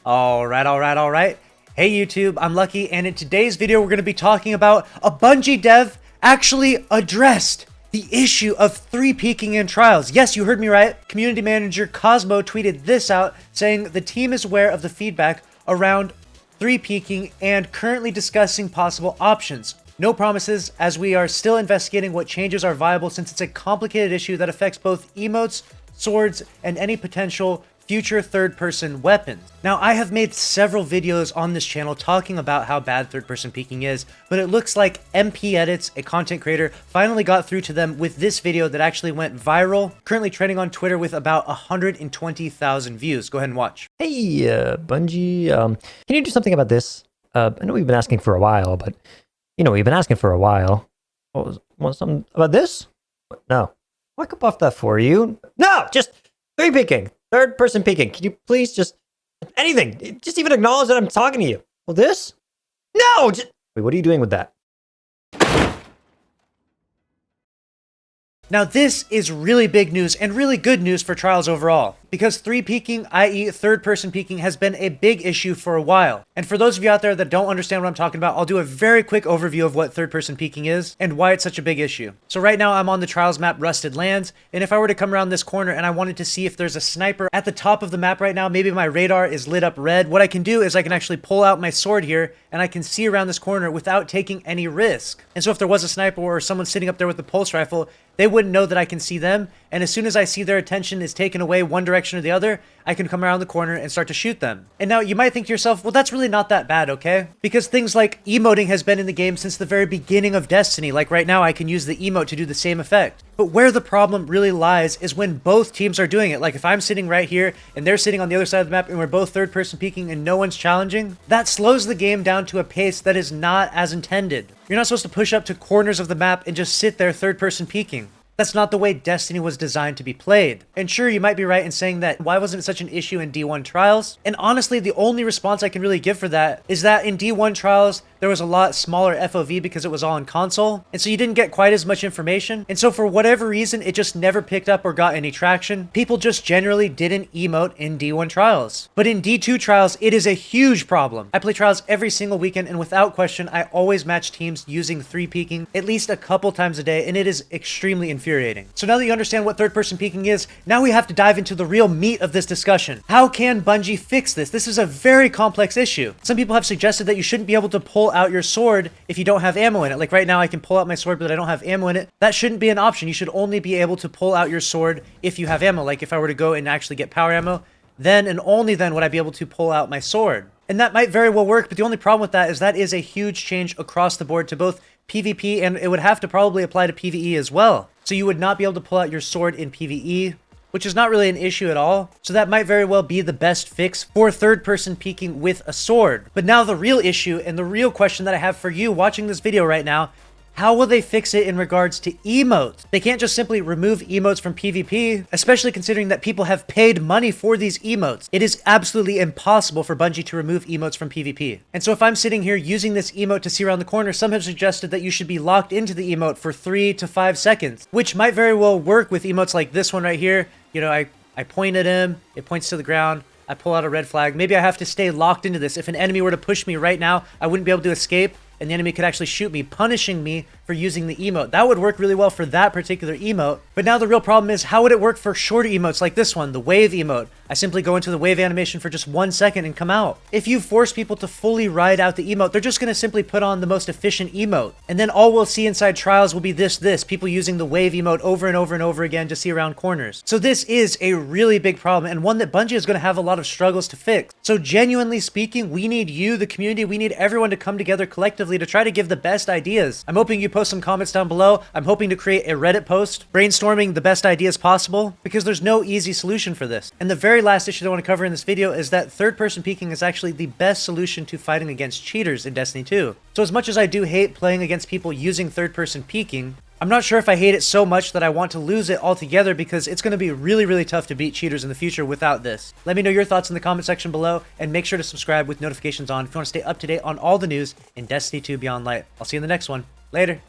Alright. Hey YouTube, I'm Lucky, and in today's video we're going to be talking about a Bungie dev actually addressed the issue of 3-peaking in trials. Yes, you heard me right. Community manager Cosmo tweeted this out, saying the team is aware of the feedback around 3-peaking and currently discussing possible options. No promises, as we are still investigating what changes are viable since it's a complicated issue that affects both emotes, swords, and any potential future third-person weapons. Now, I have made several videos on this channel talking about how bad third-person peeking is, but it looks like MP Edits, a content creator, finally got through to them with this video that actually went viral, currently trending on Twitter with about 120,000 views. Go ahead and watch. Hey, Bungie, can you do something about this? I know we've been asking for a while, but, we've been asking for a while. Want something about this? No. I could buff that for you. No, just 3-peaking. Third-person peeking. Can you please just... anything. Just even acknowledge that I'm talking to you. Well, this? No! Just... wait, what are you doing with that? Now this is really big news and really good news for trials overall, because 3-peaking, i.e. third-person peeking, has been a big issue for a while. And for those of you out there that don't understand what I'm talking about, I'll do a very quick overview of what third-person peeking is and why it's such a big issue. So right now I'm on the trials map Rusted Lands, and if I were to come around this corner and I wanted to see if there's a sniper at the top of the map right now, maybe my radar is lit up red, what I can do is I can actually pull out my sword here and I can see around this corner without taking any risk. And so if there was a sniper or someone sitting up there with a pulse rifle, they wouldn't know that I can see them, and as soon as I see their attention is taken away one direction or the other, I can come around the corner and start to shoot them. And now you might think to yourself, well, that's really not that bad, okay? Because things like emoting has been in the game since the very beginning of Destiny. Like right now, I can use the emote to do the same effect. But where the problem really lies is when both teams are doing it. Like if I'm sitting right here and they're sitting on the other side of the map and we're both third-person peeking and no one's challenging, that slows the game down to a pace that is not as intended. You're not supposed to push up to corners of the map and just sit there third-person peeking. That's not the way Destiny was designed to be played. And sure, you might be right in saying that why wasn't it such an issue in D1 trials? And honestly, the only response I can really give for that is that in D1 trials, there was a lot smaller FOV because it was all in console, and so you didn't get quite as much information. And so for whatever reason, it just never picked up or got any traction. People just generally didn't emote in D1 trials. But in D2 trials, it is a huge problem. I play trials every single weekend, and without question, I always match teams using 3-peaking at least a couple times a day, and it is extremely infuriating. So now that you understand what third-person peeking is, now we have to dive into the real meat of this discussion. How can Bungie fix this? This is a very complex issue. Some people have suggested that you shouldn't be able to pull out your sword if you don't have ammo in it. Like right now I can pull out my sword but I don't have ammo in it. That shouldn't be an option. You should only be able to pull out your sword if you have ammo. Like if I were to go and actually get power ammo, then and only then would I be able to pull out my sword. And that might very well work, but the only problem with that is that is a huge change across the board to both PvP, and it would have to probably apply to PvE as well. So you would not be able to pull out your sword in PvE, which is not really an issue at all. So that might very well be the best fix for third-person peeking with a sword. But now the real issue and the real question that I have for you watching this video right now, how will they fix it in regards to emotes? They can't just simply remove emotes from PvP, especially considering that people have paid money for these emotes. It is absolutely impossible for Bungie to remove emotes from PvP. And so if I'm sitting here using this emote to see around the corner, some have suggested that you should be locked into the emote for 3 to 5 seconds, which might very well work with emotes like this one right here. I point at him, it points to the ground, I pull out a red flag. Maybe I have to stay locked into this. If an enemy were to push me right now, I wouldn't be able to escape, and the enemy could actually shoot me, punishing me for using the emote. That would work really well for that particular emote. But now the real problem is, how would it work for shorter emotes like this one, the wave emote? I simply go into the wave animation for just 1 second and come out. If you force people to fully ride out the emote, they're just going to simply put on the most efficient emote. And then all we'll see inside trials will be this, people using the wave emote over and over and over again to see around corners. So this is a really big problem, and one that Bungie is going to have a lot of struggles to fix. So genuinely speaking, we need you, the community, we need everyone to come together collectively to try to give the best ideas. I'm hoping you post some comments down below. I'm hoping to create a Reddit post brainstorming the best ideas possible, because there's no easy solution for this. And the very last issue that I want to cover in this video is that third-person peeking is actually the best solution to fighting against cheaters in Destiny 2. So as much as I do hate playing against people using third-person peeking, I'm not sure if I hate it so much that I want to lose it altogether, because it's going to be really, really tough to beat cheaters in the future without this. Let me know your thoughts in the comment section below, and make sure to subscribe with notifications on if you want to stay up to date on all the news in Destiny 2 Beyond Light. I'll see you in the next one. Later.